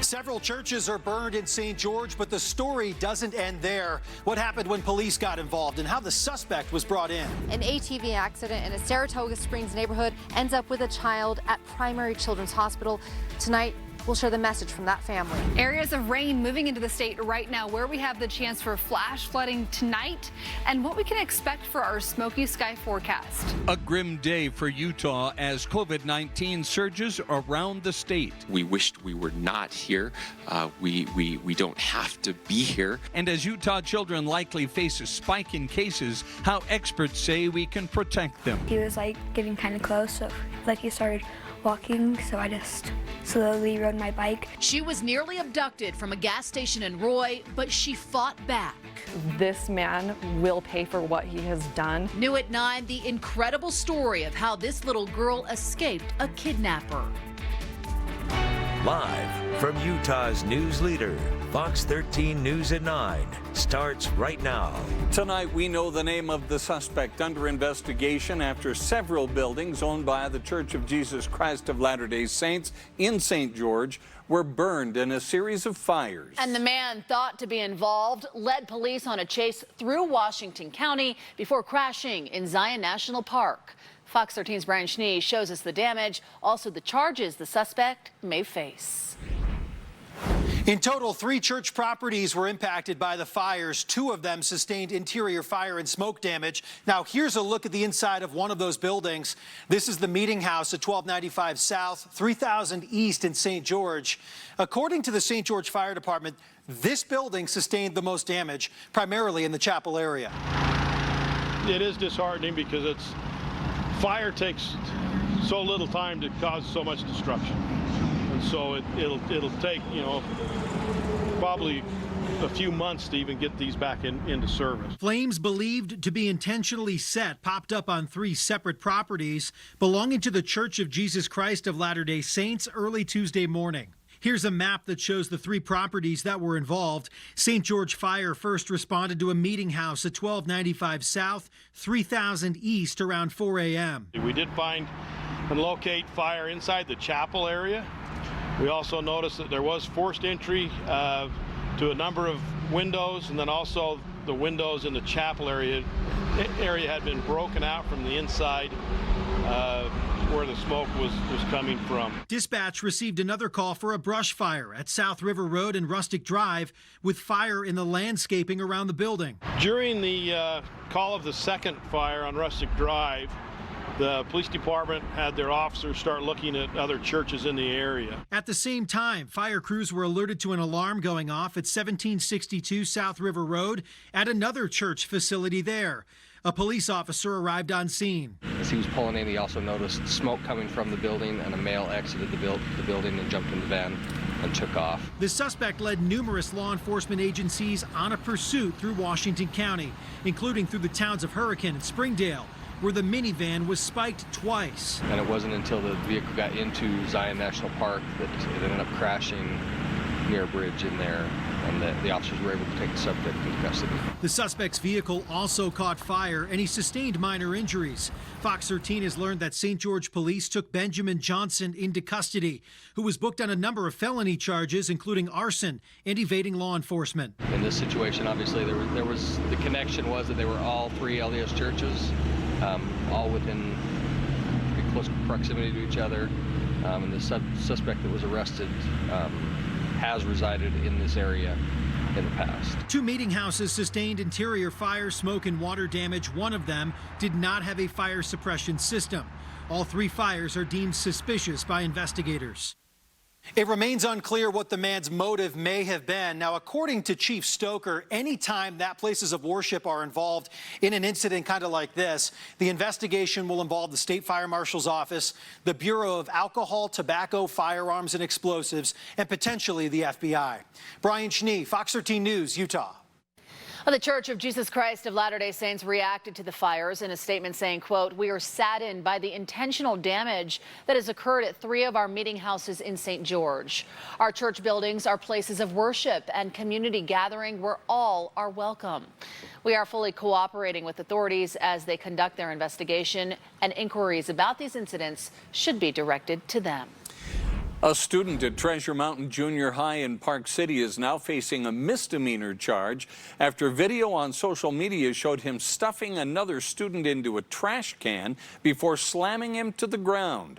Several churches are burned in St. George, but the story doesn't end there. What happened when police got involved and how the suspect was brought in. An ATV accident in a Saratoga Springs neighborhood ends up with a child at Primary Children's Hospital. Tonight, we'll share the message from that family. Areas of rain moving into the state right now, where we have the chance for flash flooding tonight and what we can expect for our smoky sky forecast. A grim day for Utah as COVID-19 surges around the state. We wished we were not here. We don't have to be here. And as Utah children likely face a spike in cases, how experts say we can protect them. He was getting kind of close, so he started walking, so I just slowly rode my bike. She was nearly abducted from a gas station in Roy, but she fought back. This man will pay for what he has done. New at 9, the incredible story of how this little girl escaped a kidnapper. Live from Utah's news leader, Fox 13 News at 9 starts right now. Tonight, we know the name of the suspect under investigation after several buildings owned by the Church of Jesus Christ of Latter-day Saints in St. George were burned in a series of fires. And the man thought to be involved led police on a chase through Washington County before crashing in Zion National Park. Fox 13's Brian Schnee shows us the damage, also the charges the suspect may face. In total, 3 church properties were impacted by the fires. 2 of them sustained interior fire and smoke damage. Now, here's a look at the inside of one of those buildings. This is the Meeting House at 1295 South, 3000 East in St. George. According to the St. George Fire Department, this building sustained the most damage, primarily in the chapel area. It is disheartening because fire takes so little time to cause so much destruction. And so it'll take, probably a few months to even get these back into service. Flames believed to be intentionally set popped up on 3 separate properties belonging to the Church of Jesus Christ of Latter-day Saints early Tuesday morning. Here's a map that shows the 3 properties that were involved. St. George Fire first responded to a meeting house at 1295 South, 3000 East around 4 a.m. We did find and locate fire inside the chapel area. We also noticed that there was forced entry to a number of windows, and then also the windows in the chapel area had been broken out from the inside where the smoke was coming from. Dispatch received another call for a brush fire at South River Road and Rustic Drive with fire in the landscaping around the building. During the call of the second fire on Rustic Drive, the police department had their officers start looking at other churches in the area. At the same time, fire crews were alerted to an alarm going off at 1762 South River Road at another church facility there. A police officer arrived on scene. As he was pulling in, he also noticed smoke coming from the building, and a male exited the building and jumped in the van and took off. The suspect led numerous law enforcement agencies on a pursuit through Washington County, including through the towns of Hurricane and Springdale, where the minivan was spiked twice. And it wasn't until the vehicle got into Zion National Park that it ended up crashing near a bridge in there, and the officers were able to take the subject into custody. The suspect's vehicle also caught fire, and he sustained minor injuries. Fox 13 has learned that St. George police took Benjamin Johnson into custody, who was booked on a number of felony charges, including arson and evading law enforcement. In this situation, obviously, there was the connection was that they were all 3 LDS churches, all within pretty close proximity to each other, and the suspect that was arrested has resided in this area in the past. 2 meeting houses sustained interior fire, smoke, and water damage. One of them did not have a fire suppression system. All 3 fires are deemed suspicious by investigators. It remains unclear what the man's motive may have been. Now, according to Chief Stoker, anytime that places of worship are involved in an incident kind of like this, the investigation will involve the State Fire Marshal's Office, the Bureau of Alcohol, Tobacco, Firearms, and Explosives, and potentially the FBI. Brian Schnee, Fox 13 News, Utah. The Church of Jesus Christ of Latter-day Saints reacted to the fires in a statement saying, quote, "We are saddened by the intentional damage that has occurred at 3 of our meeting houses in St. George. Our church buildings are places of worship and community gathering where all are welcome. We are fully cooperating with authorities as they conduct their investigation, and inquiries about these incidents should be directed to them." A student at Treasure Mountain Junior High in Park City is now facing a misdemeanor charge after video on social media showed him stuffing another student into a trash can before slamming him to the ground.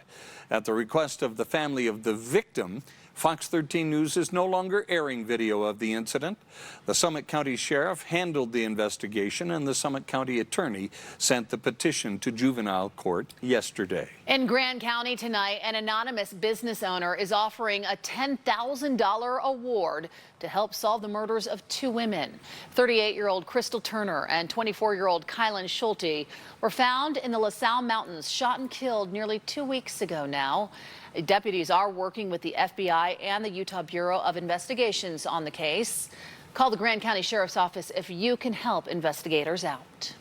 At the request of the family of the victim, Fox 13 News is no longer airing video of the incident. The Summit County Sheriff handled the investigation, and the Summit County Attorney sent the petition to juvenile court yesterday. In Grand County tonight, an anonymous business owner is offering a $10,000 award to help solve the murders of two women. 38-year-old Crystal Turner and 24-year-old Kylan Schulte were found in the LaSalle Mountains, shot and killed nearly 2 weeks ago now. Deputies are working with the FBI and the Utah Bureau of Investigations on the case. Call the Grand County Sheriff's Office if you can help investigators out.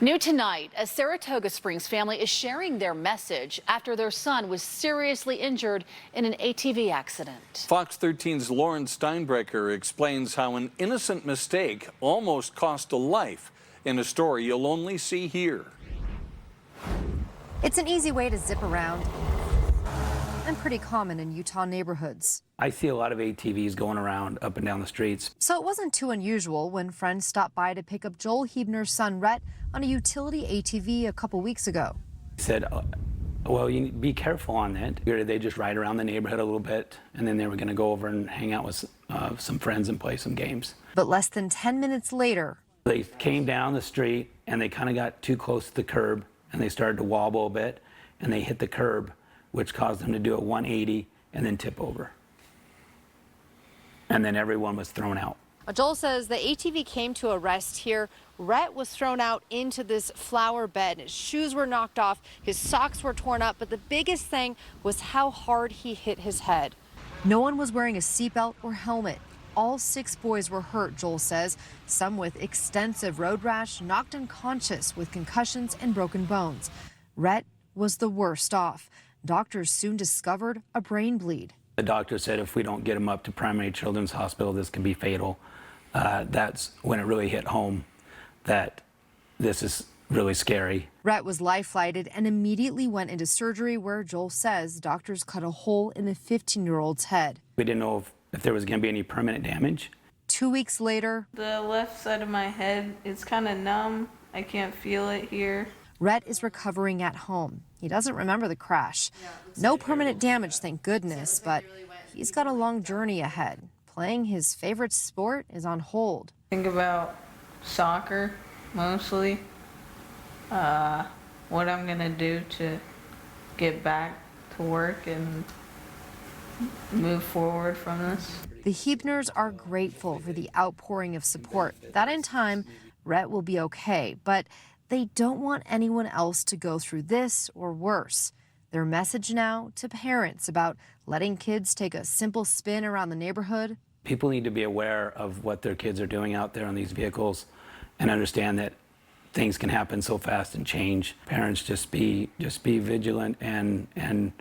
New tonight, a Saratoga Springs family is sharing their message after their son was seriously injured in an ATV accident. Fox 13's Lauren Steinbrecher explains how an innocent mistake almost cost a life in a story you'll only see here. It's an easy way to zip around and pretty common in Utah neighborhoods. I see a lot of ATVs going around up and down the streets. So it wasn't too unusual when friends stopped by to pick up Joel Huebner's son Rhett on a utility ATV a couple weeks ago. He said, well, you need to be careful on that. They just ride around the neighborhood a little bit, and then they were going to go over and hang out with some friends and play some games. But less than 10 minutes later, they came down the street and they kind of got too close to the curb and they started to wobble a bit and they hit the curb, which caused them to do a 180 and then tip over. And then everyone was thrown out. Joel says the ATV came to a rest here. Rhett was thrown out into this flower bed. His shoes were knocked off, his socks were torn up, but the biggest thing was how hard he hit his head. No one was wearing a seatbelt or helmet. All 6 boys were hurt, Joel says, some with extensive road rash, knocked unconscious with concussions and broken bones. Rhett was the worst off. Doctors soon discovered a brain bleed. The doctor said if we don't get him up to Primary Children's Hospital, this can be fatal. That's when it really hit home that this is really scary. Rhett was life-flighted and immediately went into surgery where Joel says doctors cut a hole in the 15-year-old's head. We didn't know if there was going to be any permanent damage. 2 weeks later, the left side of my head is kind of numb. I can't feel it here. Rhett is recovering at home. He doesn't remember the crash. No permanent damage, thank goodness, but he's got a long journey ahead. Playing his favorite sport is on hold. Think about soccer, mostly. What I'm gonna do to get back to work and move forward from this. The Huebners are grateful for the outpouring of support. That in time, Rhett will be okay, but they don't want anyone else to go through this or worse. Their message now to parents about letting kids take a simple spin around the neighborhood. People need to be aware of what their kids are doing out there on these vehicles and understand that things can happen so fast and change. Parents just be vigilant and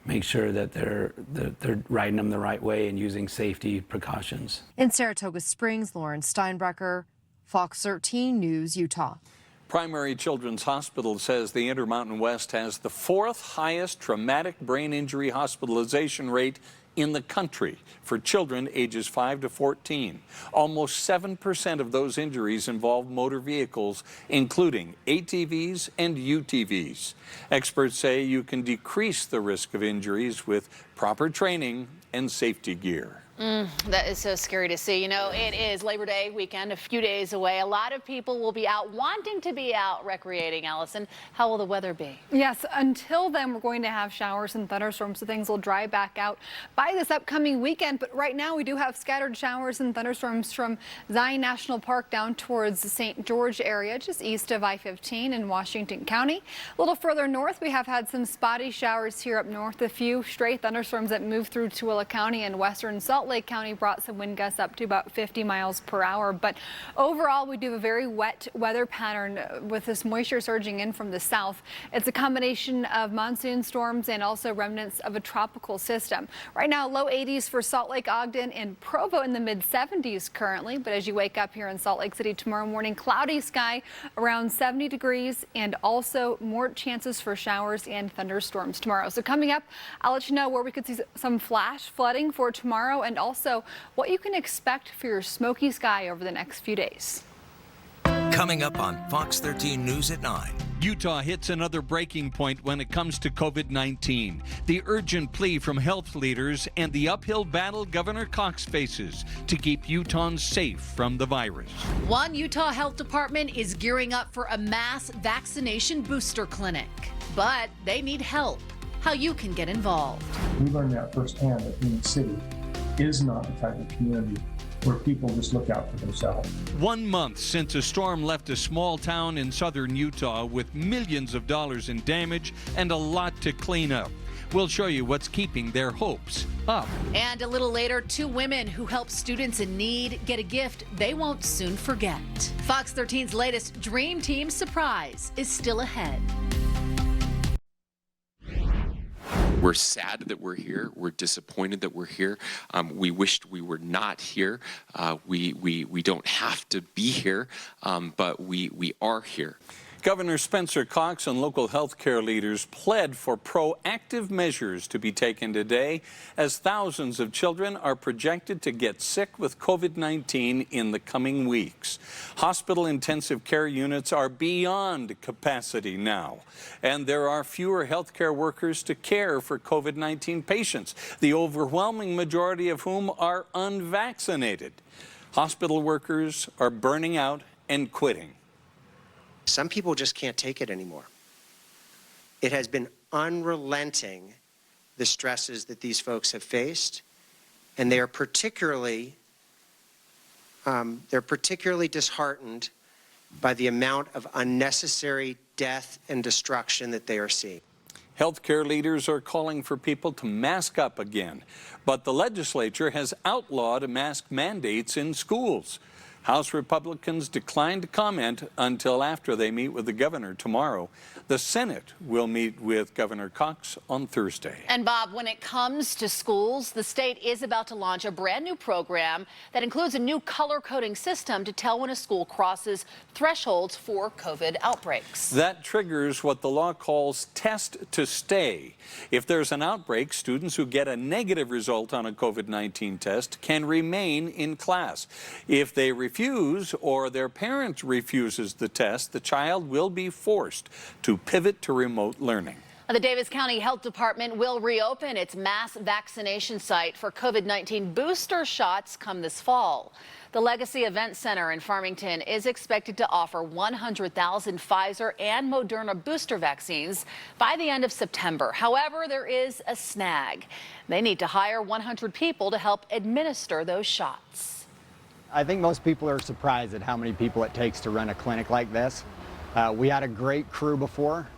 make sure that they're riding them the right way and using safety precautions. In Saratoga Springs, Lauren Steinbrecher, Fox 13 News, Utah. Primary Children's Hospital says the Intermountain West has the 4th highest traumatic brain injury hospitalization rate in the country for children ages 5 to 14. Almost 7% of those injuries involve motor vehicles, including ATVs and UTVs. Experts say you can decrease the risk of injuries with proper training and safety gear. That is so scary to see. You know, it is Labor Day weekend, a few days away. A lot of people will be out wanting to be out recreating. Allison, how will the weather be? Yes, until then, we're going to have showers and thunderstorms, so things will dry back out by this upcoming weekend. But right now, we do have scattered showers and thunderstorms from Zion National Park down towards the St. George area, just east of I-15 in Washington County. A little further north, we have had some spotty showers here up north, a few stray thunderstorms that move through Tooele County and western Salt Salt Lake County brought some wind gusts up to about 50 miles per hour. But overall, we do have a very wet weather pattern with this moisture surging in from the south. It's a combination of monsoon storms and also remnants of a tropical system. Right now, low 80s for Salt Lake, Ogden, and Provo in the mid 70s currently. But as you wake up here in Salt Lake City tomorrow morning, cloudy sky around 70 degrees and also more chances for showers and thunderstorms tomorrow. So coming up, I'll let you know where we could see some flash flooding for tomorrow and also what you can expect for your smoky sky over the next few days. Coming up on Fox 13 News at 9. Utah hits another breaking point when it comes to COVID-19. The urgent plea from health leaders and the uphill battle Governor Cox faces to keep Utahns safe from the virus. One Utah Health Department is gearing up for a mass vaccination booster clinic, but they need help. How you can get involved. We learned that firsthand that Phoenix City is not the type of community where people just look out for themselves. 1 month since a storm left a small town in southern Utah with millions of dollars in damage and a lot to clean up. We'll show you what's keeping their hopes up. And a little later, 2 women who help students in need get a gift they won't soon forget. Fox 13's latest Dream Team surprise is still ahead. We're sad that we're here. We're disappointed that we're here. We wished we were not here. We don't have to be here, but we are here. Governor Spencer Cox and local health care leaders pled for proactive measures to be taken today as thousands of children are projected to get sick with COVID-19 in the coming weeks. Hospital intensive care units are beyond capacity now, and there are fewer health care workers to care for COVID-19 patients, the overwhelming majority of whom are unvaccinated. Hospital workers are burning out and quitting. Some people just can't take it anymore. It has been unrelenting, the stresses that these folks have faced, and they are particularly disheartened by the amount of unnecessary death and destruction that they are seeing. Healthcare leaders are calling for people to mask up again, but the legislature has outlawed mask mandates in schools. House Republicans declined to comment until after they meet with the governor tomorrow. The Senate will meet with Governor Cox on Thursday. And Bob, when it comes to schools, the state is about to launch a brand new program that includes a new color coding system to tell when a school crosses thresholds for COVID outbreaks. That triggers what the law calls test to stay. If there's an outbreak, students who get a negative result on a COVID-19 test can remain in class. If they refuse or their parent refuses the test, the child will be forced to pivot to remote learning. The Davis County Health Department will reopen its mass vaccination site for COVID-19 booster shots come this fall. The Legacy Event Center in Farmington is expected to offer 100,000 Pfizer and Moderna booster vaccines by the end of September. However, there is a snag. They need to hire 100 people to help administer those shots. I think most people are surprised at how many people it takes to run a clinic like this. We had a great crew before.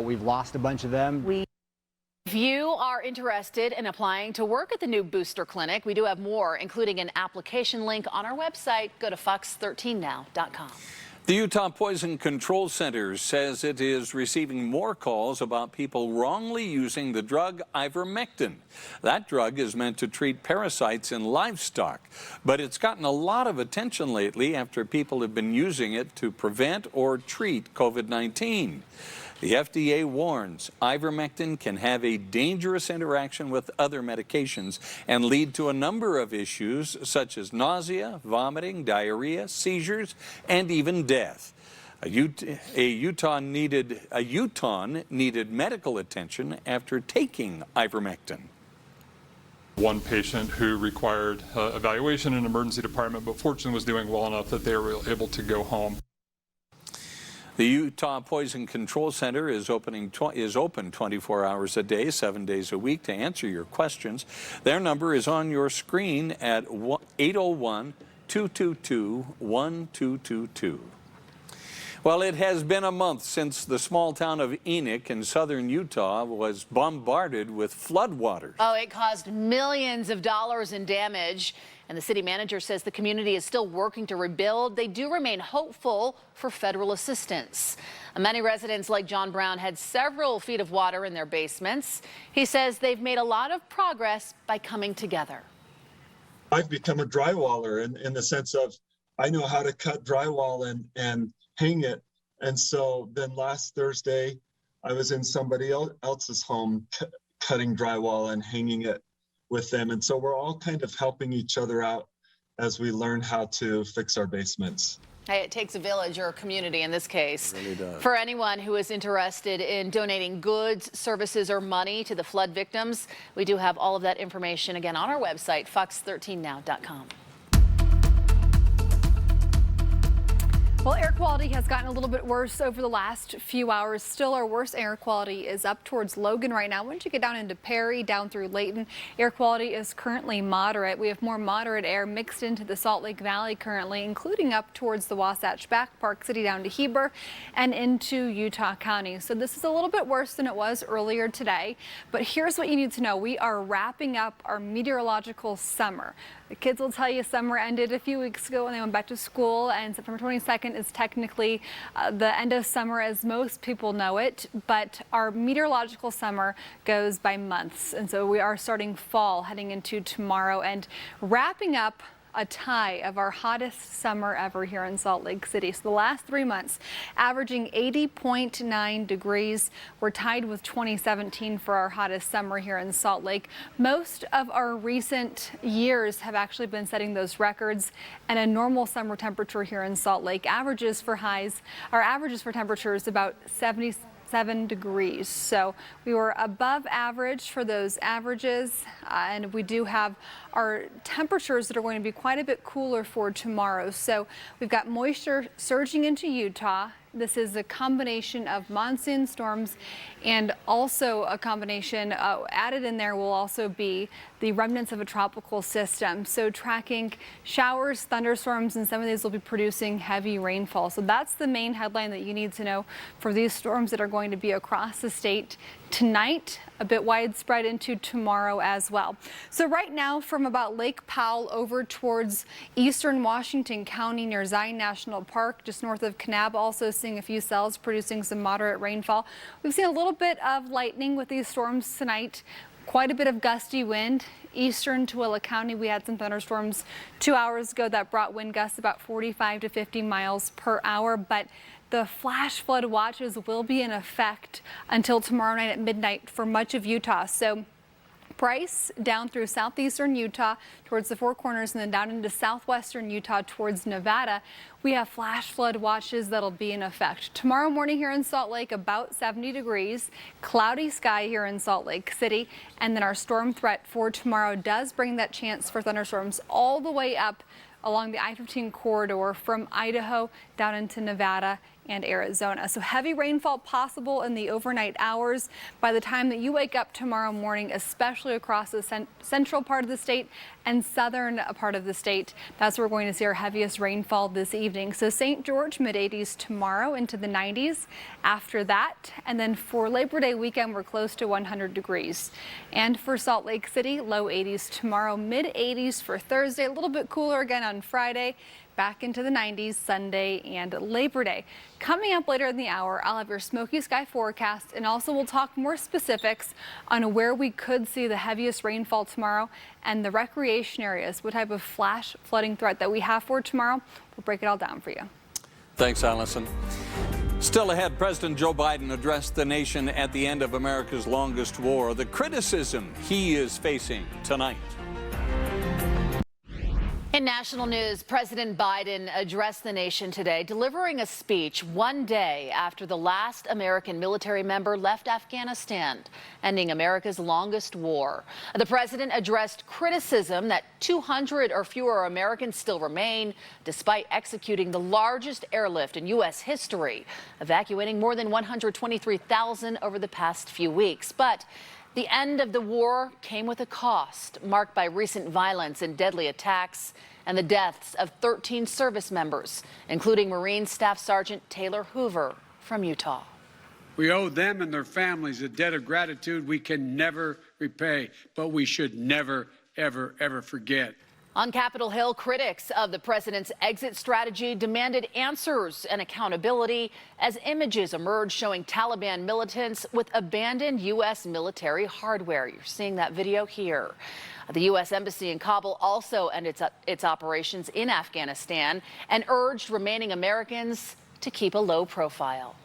We've lost a bunch of them. If you are interested in applying to work at the new booster clinic, we do have more, including an application link on our website. Go to fox13now.com. The Utah Poison Control Center says it is receiving more calls about people wrongly using the drug ivermectin. That drug is meant to treat parasites in livestock, but it's gotten a lot of attention lately after people have been using it to prevent or treat COVID-19. The FDA warns ivermectin can have a dangerous interaction with other medications and lead to a number of issues such as nausea, vomiting, diarrhea, seizures, and even death. A Utahn needed medical attention after taking ivermectin. One patient who required evaluation in an emergency department, but fortunately was doing well enough that they were able to go home. The Utah Poison Control Center is open 24 hours a day, 7 days a week to answer your questions. Their number is on your screen at 801-222-1222. Well, it has been a month since the small town of Enoch in southern Utah was bombarded with floodwaters. Oh, it caused millions of dollars in damage. And the city manager says the community is still working to rebuild. They do remain hopeful for federal assistance. Many residents like John Brown had several feet of water in their basements. He says they've made a lot of progress by coming together. I've become a drywaller in the sense of I know how to cut drywall and hang it. And so then last Thursday, I was in somebody else's home cutting drywall and hanging it with them. And so we're all kind of helping each other out as we learn how to fix our basements. Hey, it takes a village or a community in this case. It really does. For anyone who is interested in donating goods, services, or money to the flood victims, we do have all of that information again on our website, fox13now.com. Well, air quality has gotten a little bit worse over the last few hours. Still, our worst air quality is up towards Logan right now. Once you get down into Perry, down through Layton, air quality is currently moderate. We have more moderate air mixed into the Salt Lake Valley currently, including up towards the Wasatch Back, Park City down to Heber and into Utah County. So this is a little bit worse than it was earlier today. But here's what you need to know. We are wrapping up our meteorological summer. The kids will tell you summer ended a few weeks ago when they went back to school, and September 22nd is technically the end of summer as most people know it, but our meteorological summer goes by months. And so we are starting fall heading into tomorrow and wrapping up a tie of our hottest summer ever here in Salt Lake City. So the last 3 months averaging 80.9 degrees. We're tied with 2017 for our hottest summer here in Salt Lake. Most of our recent years have actually been setting those records, and a normal summer temperature here in Salt Lake averages for temperatures about 77 degrees. So we were above average for those averages, and we do have our temperatures that are going to be quite a bit cooler for tomorrow. So we've got moisture surging into Utah. This is a combination of monsoon storms and also a combination added in there will also be the remnants of a tropical system. So tracking showers, thunderstorms, and some of these will be producing heavy rainfall. So that's the main headline that you need to know for these storms that are going to be across the state tonight, a bit widespread into tomorrow as well. So right now from about Lake Powell over towards eastern Washington County near Zion National Park, just north of Kanab, also seeing a few cells producing some moderate rainfall. We've seen a little bit of lightning with these storms tonight. Quite a bit of gusty wind. Eastern Tooele County, we had some thunderstorms 2 hours ago that brought wind gusts about 45 to 50 miles per hour, but the flash flood watches will be in effect until tomorrow night at midnight for much of Utah. So Bryce down through southeastern Utah towards the Four Corners and then down into southwestern Utah towards Nevada, we have flash flood watches that'll be in effect. Tomorrow morning here in Salt Lake, about 70 degrees, cloudy sky here in Salt Lake City, and then our storm threat for tomorrow does bring that chance for thunderstorms all the way up along the I-15 corridor from Idaho down into Nevada and Arizona. So heavy rainfall possible in the overnight hours by the time that you wake up tomorrow morning, especially across the central part of the state and southern part of the state. That's where we're going to see our heaviest rainfall this evening. So St. George, mid-80s tomorrow into the 90s after that. And then for Labor Day weekend, we're close to 100 degrees. And for Salt Lake City, low 80s tomorrow, mid-80s for Thursday, a little bit cooler again on Friday. Back into the 90s Sunday and Labor Day. Coming up later in the hour, I'll have your smoky sky forecast, and also we'll talk more specifics on where we could see the heaviest rainfall tomorrow and the recreation areas, what type of flash flooding threat that we have for tomorrow. We'll break it all down for you. Thanks, Allison. Still ahead, President Joe Biden addressed the nation at the end of America's longest war, the criticism he is facing tonight. In national news, President Biden addressed the nation today, delivering a speech one day after the last American military member left Afghanistan, ending America's longest war. The president addressed criticism that 200 or fewer Americans still remain, despite executing the largest airlift in U.S. history, evacuating more than 123,000 over the past few weeks. But The end of the war came with a cost, marked by recent violence and deadly attacks and the deaths of 13 service members, including Marine Staff Sergeant Taylor Hoover from Utah. We owe them and their families a debt of gratitude we can never repay, but we should never, ever, ever forget. On Capitol Hill, critics of the president's exit strategy demanded answers and accountability as images emerged showing Taliban militants with abandoned U.S. military hardware. You're seeing that video here. The U.S. Embassy in Kabul also ended its operations in Afghanistan and urged remaining Americans to keep a low profile.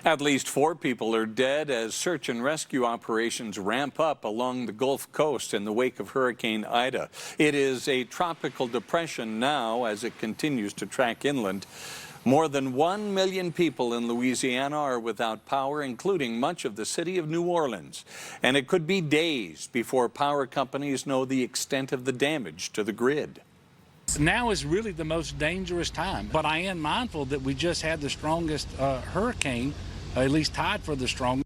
At least 4 people are dead as search and rescue operations ramp up along the Gulf Coast in the wake of Hurricane Ida. It is a tropical depression now as it continues to track inland. More than 1 million people in Louisiana are without power, including much of the city of New Orleans. And it could be days before power companies know the extent of the damage to the grid. Now is really the most dangerous time, but I am mindful that we just had the strongest hurricane, at least tied for the strongest.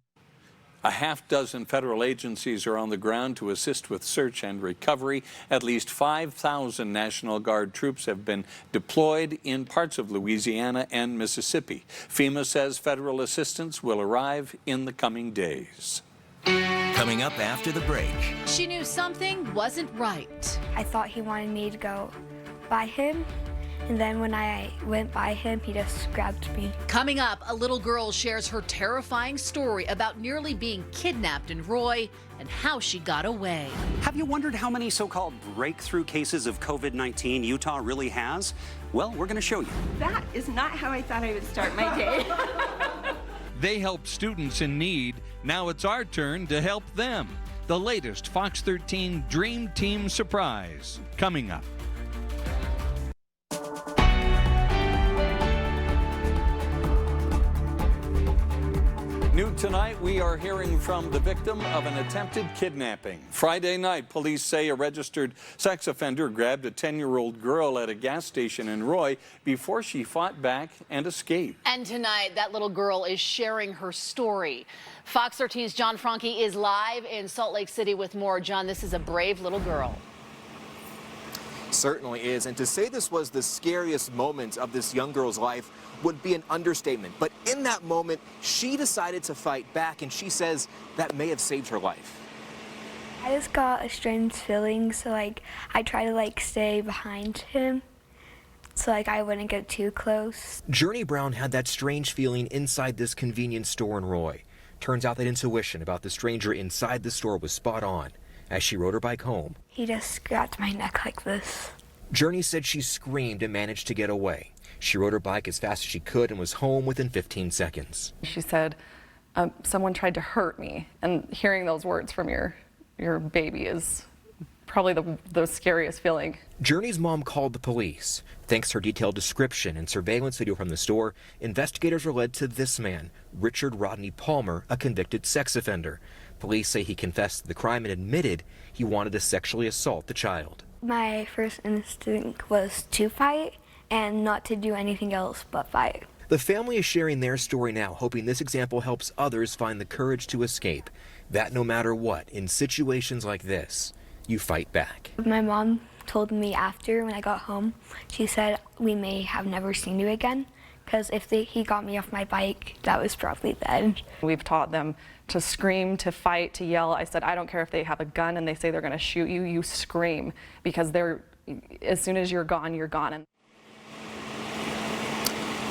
A half-dozen federal agencies are on the ground to assist with search and recovery. At least 5,000 National Guard troops have been deployed in parts of Louisiana and Mississippi. FEMA says federal assistance will arrive in the coming days. Coming up after the break. She knew something wasn't right. I thought he wanted me to go by him, and then when I went by him, he just grabbed me. Coming up, a little girl shares her terrifying story about nearly being kidnapped in Roy and how she got away. Have you wondered how many so-called breakthrough cases of COVID-19 Utah really has? Well, we're going to show you. That is not how I thought I would start my day. They help students in need. Now it's our turn to help them. The latest Fox 13 Dream Team surprise coming up. New tonight, we are hearing from the victim of an attempted kidnapping. Friday night, police say a registered sex offender grabbed a 10-year-old girl at a gas station in Roy before she fought back and escaped. And tonight, that little girl is sharing her story. Fox 13's John Franke is live in Salt Lake City with more. John, this is a brave little girl. Certainly is, and to say this was the scariest moment of this young girl's life would be an understatement. But in that moment, she decided to fight back, and she says that may have saved her life. I just got a strange feeling, so I try to stay behind him, so I wouldn't get too close. Journey Brown had that strange feeling inside this convenience store in Roy. Turns out that intuition about the stranger inside the store was spot on. As she rode her bike home, he just grabbed my neck like this. Journey said she screamed and managed to get away. She rode her bike as fast as she could and was home within 15 seconds. She said, someone tried to hurt me. And hearing those words from your baby is probably the scariest feeling. Journey's mom called the police. Thanks to her detailed description and surveillance video from the store, investigators were led to this man, Richard Rodney Palmer, a convicted sex offender. Police say he confessed to the crime and admitted he wanted to sexually assault the child. My first instinct was to fight and not to do anything else but fight. The family is sharing their story now, hoping this example helps others find the courage to escape. That no matter what, in situations like this, you fight back. My mom told me after, when I got home, she said, we may have never seen you again, because if he got me off my bike, that was probably the end. We've taught them to scream, to fight, to yell. I said, I don't care if they have a gun and they say they're going to shoot you, you scream, because as soon as you're gone, you're gone.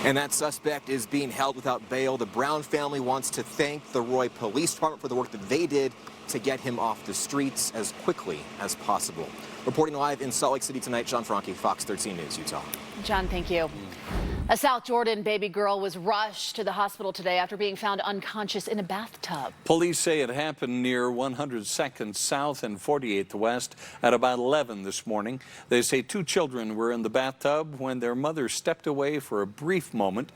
And that suspect is being held without bail. The Brown family wants to thank the Roy Police Department for the work that they did to get him off the streets as quickly as possible. Reporting live in Salt Lake City tonight, John Franke, Fox 13 News, Utah. John, thank you. A South Jordan baby girl was rushed to the hospital today after being found unconscious in a bathtub. Police say it happened near 102nd South and 48th West at about 11 this morning. They say 2 children were in the bathtub when their mother stepped away for a brief moment.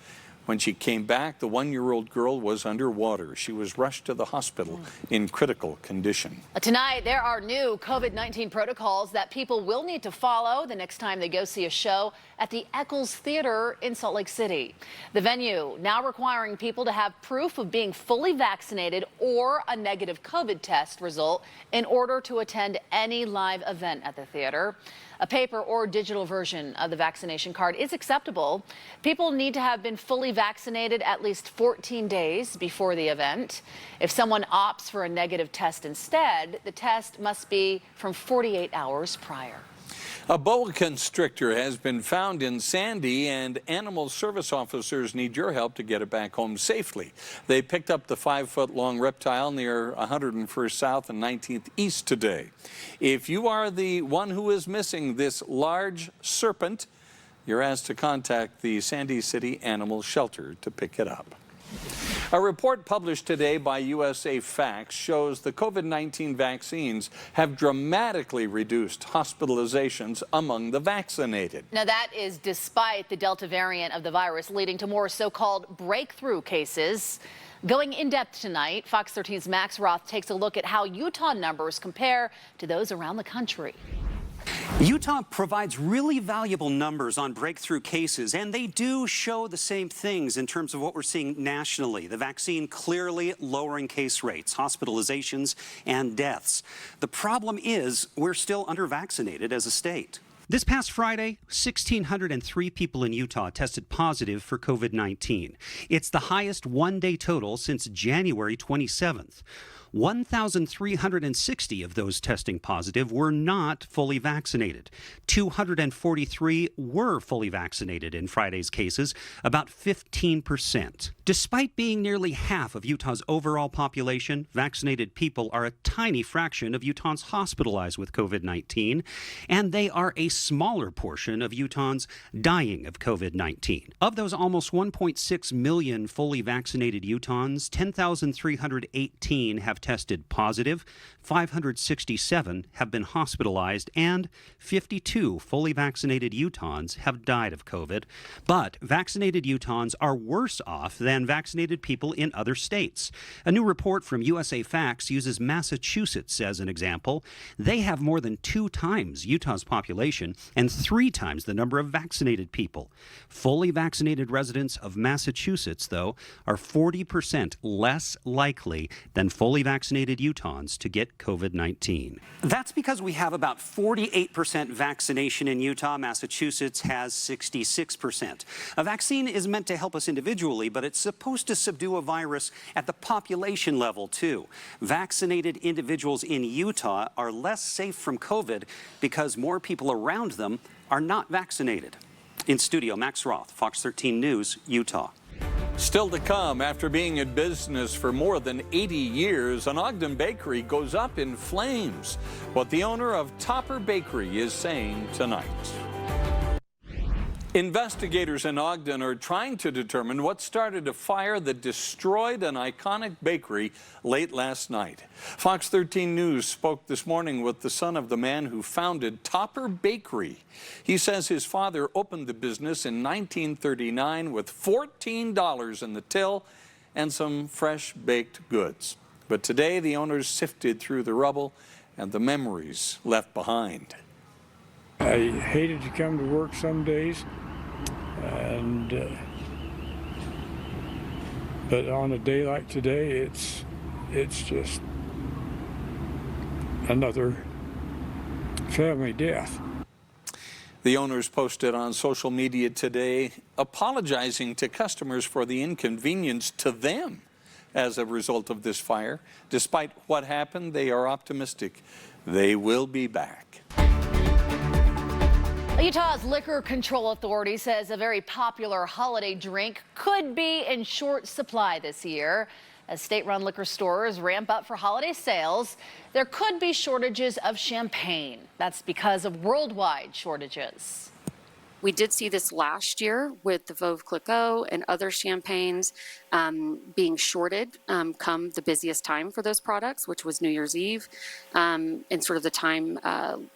When she came back, the 1-year-old girl was underwater. She was rushed to the hospital in critical condition. Tonight, there are new COVID-19 protocols that people will need to follow the next time they go see a show at the Eccles Theater in Salt Lake City. The venue now requiring people to have proof of being fully vaccinated or a negative COVID test result in order to attend any live event at the theater. A paper or digital version of the vaccination card is acceptable. People need to have been fully vaccinated at least 14 days before the event. If someone opts for a negative test instead, the test must be from 48 hours prior. A boa constrictor has been found in Sandy, and animal service officers need your help to get it back home safely. They picked up the 5-foot-long reptile near 101st South and 19th East today. If you are the one who is missing this large serpent, you're asked to contact the Sandy City Animal Shelter to pick it up. A report published today by USA Facts shows the COVID-19 vaccines have dramatically reduced hospitalizations among the vaccinated. Now, that is despite the Delta variant of the virus leading to more so-called breakthrough cases. Going in depth tonight, Fox 13's Max Roth takes a look at how Utah numbers compare to those around the country. Utah provides really valuable numbers on breakthrough cases, and they do show the same things in terms of what we're seeing nationally. The vaccine clearly lowering case rates, hospitalizations, and deaths. The problem is we're still under-vaccinated as a state. This past Friday, 1,603 people in Utah tested positive for COVID-19. It's the highest one-day total since January 27th. 1,360 of those testing positive were not fully vaccinated. 243 were fully vaccinated in Friday's cases, about 15%. Despite being nearly half of Utah's overall population, vaccinated people are a tiny fraction of Utahns hospitalized with COVID-19, and they are a smaller portion of Utahns dying of COVID-19. Of those almost 1.6 million fully vaccinated Utahns, 10,318 have tested positive, 567 have been hospitalized, and 52 fully vaccinated Utahns have died of COVID. But vaccinated Utahns are worse off than vaccinated people in other states. A new report from USA Facts uses Massachusetts as an example. They have more than 2 times Utah's population and 3 times the number of vaccinated people. Fully vaccinated residents of Massachusetts, though, are 40% less likely than fully vaccinated Utahns to get COVID-19. That's because we have about 48% vaccination in Utah. Massachusetts has 66%. A vaccine is meant to help us individually, but it's supposed to subdue a virus at the population level, too. Vaccinated individuals in Utah are less safe from COVID because more people around them are not vaccinated. In studio, Max Roth, Fox 13 News, Utah. Still to come, after being in business for more than 80 years, an Ogden bakery goes up in flames. What the owner of Topper Bakery is saying tonight. Investigators in Ogden are trying to determine what started a fire that destroyed an iconic bakery late last night. Fox 13 News spoke this morning with the son of the man who founded Topper Bakery. He says his father opened the business in 1939 with $14 in the till and some fresh baked goods. But today the owners sifted through the rubble and the memories left behind. I hated to come to work some days, but on a day like today, it's just another family death. The owners posted on social media today apologizing to customers for the inconvenience to them as a result of this fire. Despite what happened, they are optimistic they will be back. Utah's Liquor Control Authority says a very popular holiday drink could be in short supply this year. As state-run liquor stores ramp up for holiday sales, there could be shortages of champagne. That's because of worldwide shortages. We did see this last year with the Veuve Clicquot and other champagnes being shorted come the busiest time for those products, which was New Year's Eve, and sort of the time,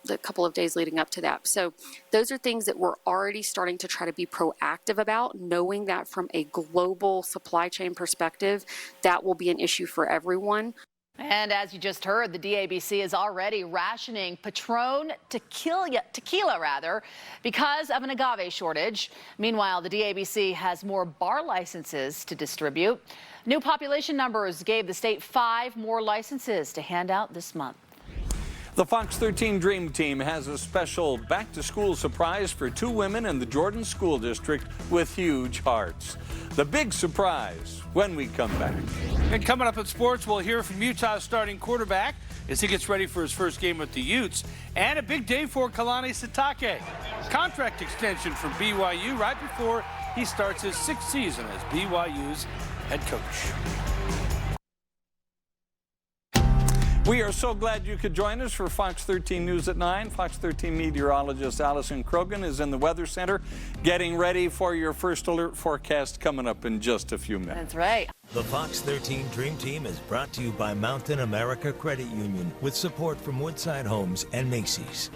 the couple of days leading up to that. So those are things that we're already starting to try to be proactive about, knowing that from a global supply chain perspective, that will be an issue for everyone. And as you just heard, the DABC is already rationing Patron tequila, because of an agave shortage. Meanwhile, the DABC has more bar licenses to distribute. New population numbers gave the state 5 more licenses to hand out this month. The Fox 13 Dream Team has a special back-to-school surprise for 2 women in the Jordan School District with huge hearts. The big surprise when we come back. And coming up at sports, we'll hear from Utah's starting quarterback as he gets ready for his first game with the Utes. And a big day for Kalani Sitake. Contract extension from BYU right before he starts his 6th season as BYU's head coach. We are so glad you could join us for Fox 13 News at 9. Fox 13 meteorologist Allison Krogan is in the Weather Center getting ready for your first alert forecast coming up in just a few minutes. That's right. The Fox 13 Dream Team is brought to you by Mountain America Credit Union with support from Woodside Homes and Macy's.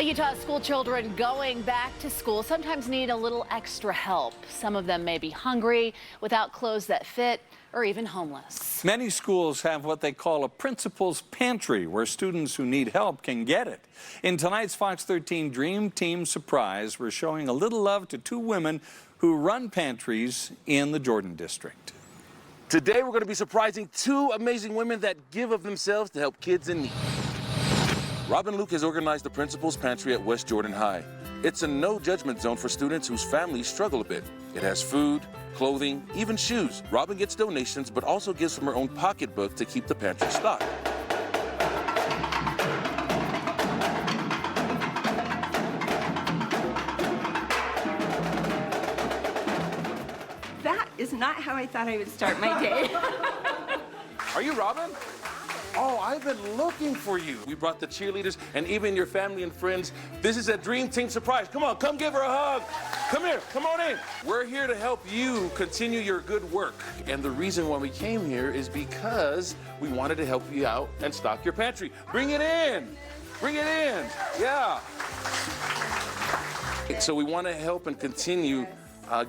Utah school children going back to school sometimes need a little extra help. Some of them may be hungry, without clothes that fit, or even homeless. Many schools have what they call a principal's pantry, where students who need help can get it. In tonight's Fox 13 Dream Team Surprise, we're showing a little love to 2 women who run pantries in the Jordan District. Today we're going to be surprising 2 amazing women that give of themselves to help kids in need. Robin Luke has organized the Principal's Pantry at West Jordan High. It's a no-judgment zone for students whose families struggle a bit. It has food, clothing, even shoes. Robin gets donations, but also gives from her own pocketbook to keep the pantry stocked. That is not how I thought I would start my day. Are you Robin? Oh, I've been looking for you. We brought the cheerleaders and even your family and friends. This is a Dream Team surprise. Come on, come give her a hug. Come here, come on in. We're here to help you continue your good work. And the reason why we came here is because we wanted to help you out and stock your pantry. Bring it in. Bring it in. Yeah. So we want to help and continue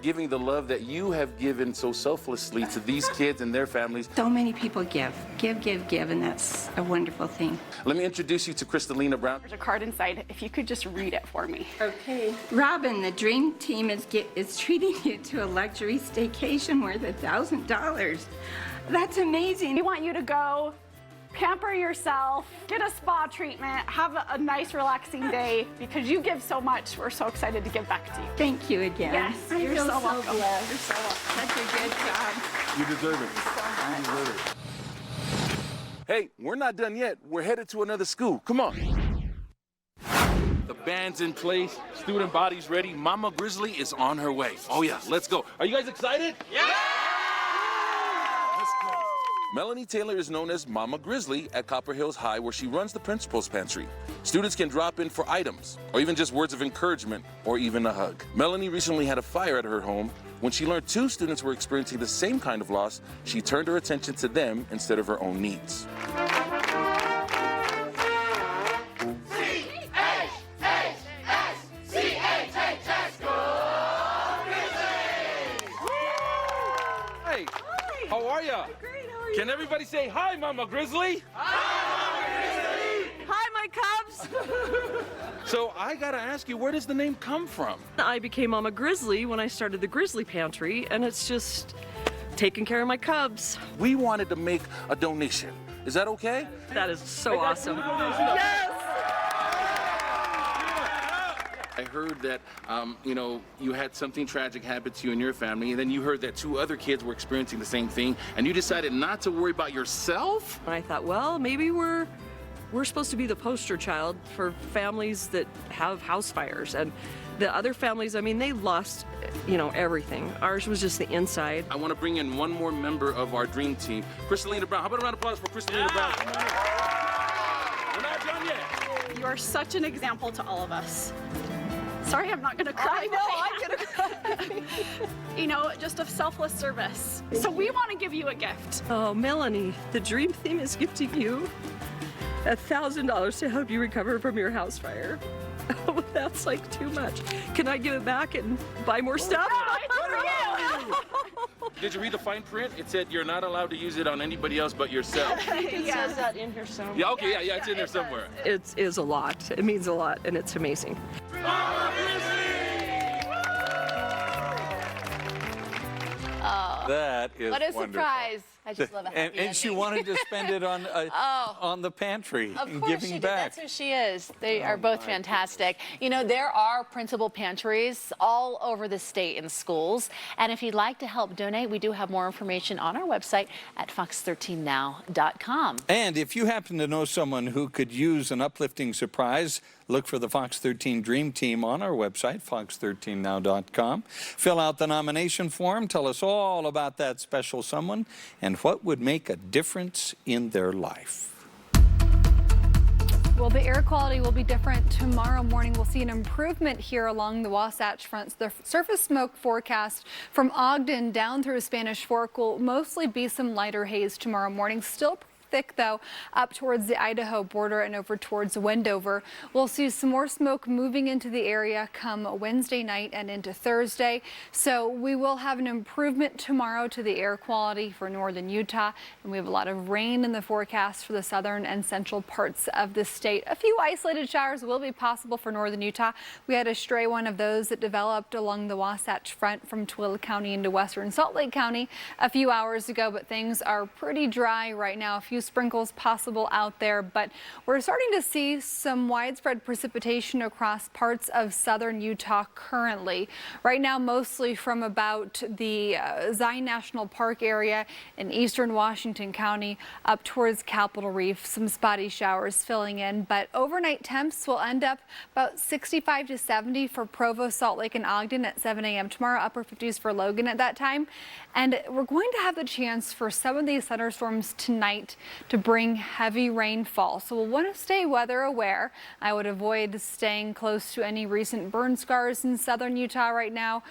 giving the love that you have given so selflessly to these kids and their families. So many people give, and that's a wonderful thing. Let me introduce you to Kristalina Brown. There's a card inside. If you could just read it for me. Okay. Robin, the Dream Team is treating you to a luxury staycation worth $1,000. That's amazing. We want you to go pamper yourself, get a spa treatment, have a nice relaxing day because you give so much. We're so excited to give back to you. Thank you again. Yes, you're so welcome. Blessed. You're so welcome. Such a good job. You deserve it. You deserve it. Hey, we're not done yet. We're headed to another school. Come on. The band's in place, student body's ready. Mama Grizzly is on her way. Oh yeah, let's go. Are you guys excited? Yeah! Let's go. Melanie Taylor is known as Mama Grizzly at Copper Hills High, where she runs the Principal's Pantry. Students can drop in for items, or even just words of encouragement, or even a hug. Melanie recently had a fire at her home. When she learned 2 students were experiencing the same kind of loss, she turned her attention to them instead of her own needs. Hey, how are ya? Great, how are you? Can everybody say hi, Mama Grizzly? Hi, my cubs. So I gotta ask you, where does the name come from? I became Mama Grizzly when I started the Grizzly Pantry, and it's just taking care of my cubs. We wanted to make a donation. Is that okay? That is so awesome. Yes! I heard that, you had something tragic happen to you and your family, and then you heard that 2 other kids were experiencing the same thing, and you decided not to worry about yourself? And I thought, well, maybe we're supposed to be the poster child for families that have house fires. And the other families, I mean, they lost, everything. Ours was just the inside. I want to bring in one more member of our dream team, Kristalina Brown. How about a round of applause for Kristalina Brown? Come on in. We're not done yet. You are such an example to all of us. Sorry, I'm not gonna cry. No, I'm gonna cry. You know, just a selfless service. So we want to give you a gift. Oh, Melanie, the Dream Team is gifting you $1,000 to help you recover from your house fire. Oh, that's like too much. Can I give it back and buy more stuff? Did you read the fine print? It said you're not allowed to use it on anybody else but yourself. It says that in here somewhere. Yeah, okay, yeah, it's in there somewhere. It is a lot. It means a lot, and it's amazing. Oh, That is what a wonderful. surprise. I just love a happy And she ending. wanted to spend it on on the pantry Of and course giving she did. back. That's who she is. They are both fantastic. You know, there are principal pantries all over the state in schools. And if you'd like to help donate, we do have more information on our website at fox13now.com. And if you happen to know someone who could use an uplifting surprise, look for the Fox 13 Dream Team on our website, fox13now.com. Fill out the nomination form. Tell us all about that special someone and what would make a difference in their life. Well, the air quality will be different tomorrow morning. We'll see an improvement here along the Wasatch Front. The surface smoke forecast from Ogden down through Spanish Fork will mostly be some lighter haze tomorrow morning. Still thick, though, up towards the Idaho border and over towards Wendover. We'll see some more smoke moving into the area come Wednesday night and into Thursday. So we will have an improvement tomorrow to the air quality for northern Utah, and we have a lot of rain in the forecast for the southern and central parts of the state. A few isolated showers will be possible for northern Utah. We had a stray one of those that developed along the Wasatch Front from Tooele County into western Salt Lake County a few hours ago, but things are pretty dry right now. A few sprinkles possible out there, but we're starting to see some widespread precipitation across parts of southern Utah currently. Right now, mostly from about the Zion National Park area in eastern Washington County up towards Capitol Reef. Some spotty showers filling in, but overnight temps will end up about 65 to 70 for Provo, Salt Lake, and Ogden at 7 a.m. tomorrow, upper 50s for Logan at that time. And we're going to have the chance for some of these thunderstorms tonight to bring heavy rainfall. So we'll want to stay weather aware. I would avoid staying close to any recent burn scars in southern Utah right now.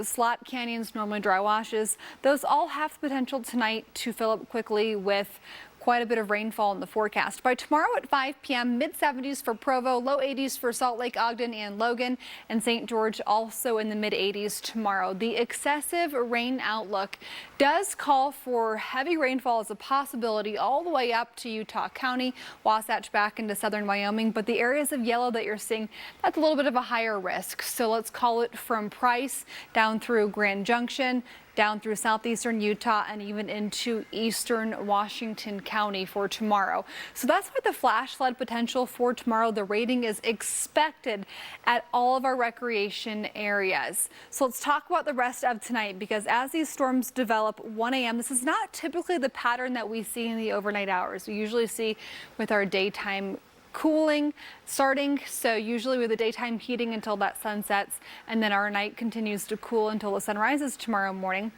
Slot canyons, normally dry washes. Those all have the potential tonight to fill up quickly with quite a bit of rainfall in the forecast. By tomorrow at 5 p.m., mid-70s for Provo, low 80s for Salt Lake, Ogden, and Logan, and St. George also in the mid-80s tomorrow. The excessive rain outlook does call for heavy rainfall as a possibility all the way up to Utah County, Wasatch back into southern Wyoming, but the areas of yellow that you're seeing, that's a little bit of a higher risk. So let's call it from Price down through Grand Junction, down through southeastern Utah, and even into eastern Washington County for tomorrow. So that's why the flash flood potential for tomorrow, the rating is expected at all of our recreation areas. So let's talk about the rest of tonight, because as these storms develop 1 a.m., this is not typically the pattern that we see in the overnight hours. We usually see with our daytime cooling starting, so usually with the daytime heating until that sun sets, and then our night continues to cool until the sun rises tomorrow morning.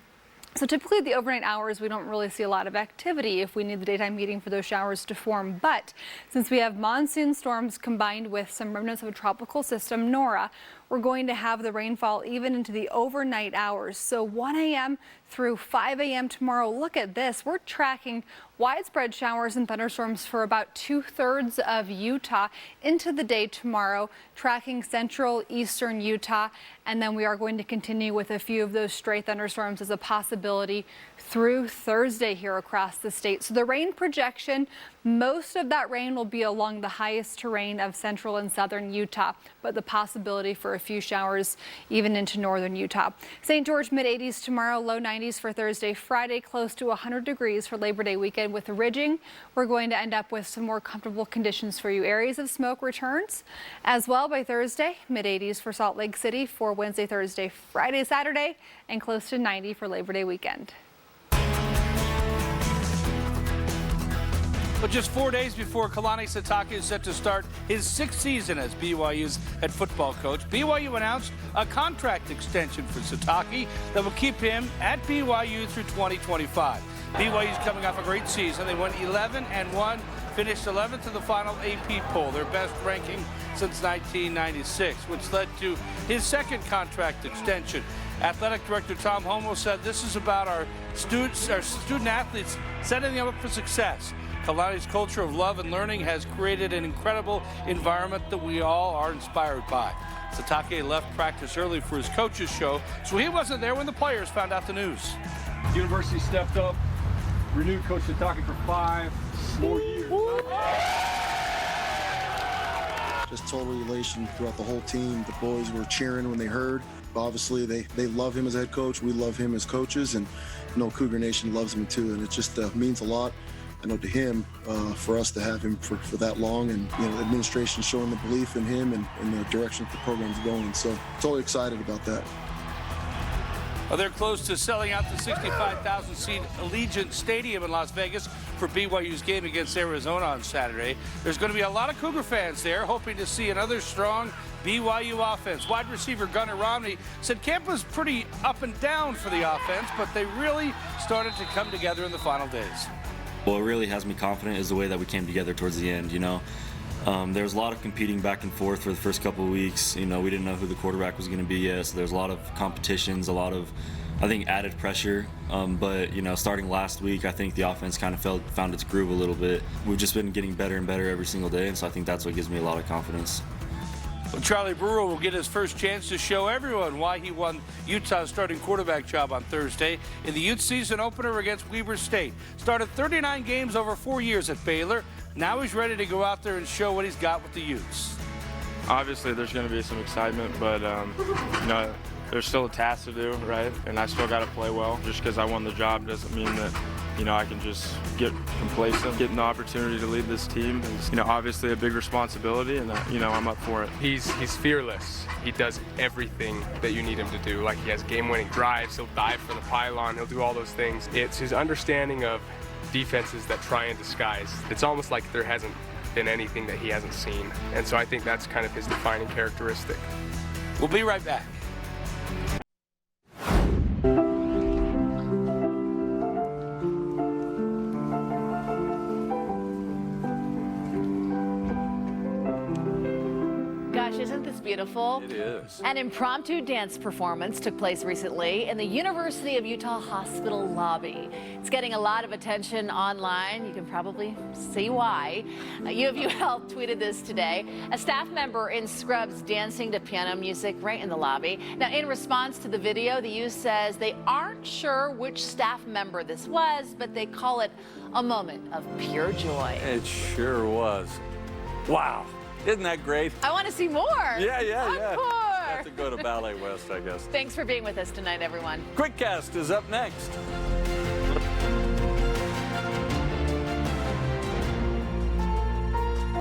So typically the overnight hours, we don't really see a lot of activity if we need the daytime heating for those showers to form. But since we have monsoon storms combined with some remnants of a tropical system, Nora, we're going to have the rainfall even into the overnight hours. So 1 a.m. through 5 a.m. tomorrow. Look at this. We're tracking widespread showers and thunderstorms for about 2/3 of Utah into the day tomorrow, tracking central eastern Utah. And then we are going to continue with a few of those stray thunderstorms as a possibility through Thursday here across the state. So the rain projection, most of that rain will be along the highest terrain of central and southern Utah, but the possibility for a few showers even into northern Utah. St. George mid-80s tomorrow, low 90s for Thursday, Friday close to 100 degrees for Labor Day weekend. With the ridging, we're going to end up with some more comfortable conditions for you. Areas of smoke returns as well by Thursday, mid-80s for Salt Lake City for Wednesday, Thursday, Friday, Saturday, and close to 90 for Labor Day weekend. But just 4 days before Kalani Sitake is set to start his 6th season as BYU's head football coach, BYU announced a contract extension for Sitake that will keep him at BYU through 2025. BYU's coming off a great season. They went 11-1 finished 11th in the final AP poll, their best ranking since 1996, which led to his second contract extension. Athletic Director Tom Homo said this is about our student athletes setting them up for success. Kalani's culture of love and learning has created an incredible environment that we all are inspired by. Sitake left practice early for his coach's show, so he wasn't there when the players found out the news. The university stepped up, renewed Coach Sitake for 5 more years. Just total elation throughout the whole team. The boys were cheering when they heard. Obviously, they love him as a head coach. We love him as coaches, and Cougar Nation loves him too. And it just means a lot. I know to him, for us to have him for that long, and the administration showing the belief in him and the direction that the program's going. So totally excited about that. Well, they're close to selling out the 65,000-seat Allegiant Stadium in Las Vegas for BYU's game against Arizona on Saturday. There's going to be a lot of Cougar fans there hoping to see another strong BYU offense. Wide receiver Gunnar Romney said camp was pretty up and down for the offense, but they really started to come together in the final days. What really has me confident is the way that we came together towards the end. There was a lot of competing back and forth for the first couple of weeks. We didn't know who the quarterback was going to be yet, so there's a lot of competitions, a lot of, I think, added pressure. But starting last week, I think the offense kind of found its groove a little bit. We've just been getting better and better every single day, and so I think that's what gives me a lot of confidence. Well, Charlie Brewer will get his first chance to show everyone why he won Utah's starting quarterback job on Thursday in the Ute season opener against Weber State. Started 39 games over 4 years at Baylor. Now he's ready to go out there and show what he's got with the Utes. Obviously, there's going to be some excitement, but there's still a task to do, right? And I still got to play well. Just because I won the job doesn't mean that I can just get complacent. Getting the opportunity to lead this team is obviously a big responsibility, and I'm up for it. He's fearless. He does everything that you need him to do. Like, he has game-winning drives. He'll dive for the pylon. He'll do all those things. It's his understanding of defenses that try and disguise. It's almost like there hasn't been anything that he hasn't seen. And so I think that's kind of his defining characteristic. We'll be right back. Gosh, isn't this beautiful? It is. An impromptu dance performance took place recently in the University of Utah Hospital lobby. It's getting a lot of attention online. You can probably see why. U of U Health tweeted this today. A staff member in scrubs dancing to piano music right in the lobby. Now, in response to the video, the U says they aren't sure which staff member this was, but they call it a moment of pure joy. It sure was. Wow. Isn't that great? I want to see more. Yeah. Encore. Have to go to Ballet West, I guess. Thanks for being with us tonight, everyone. QuickCast is up next.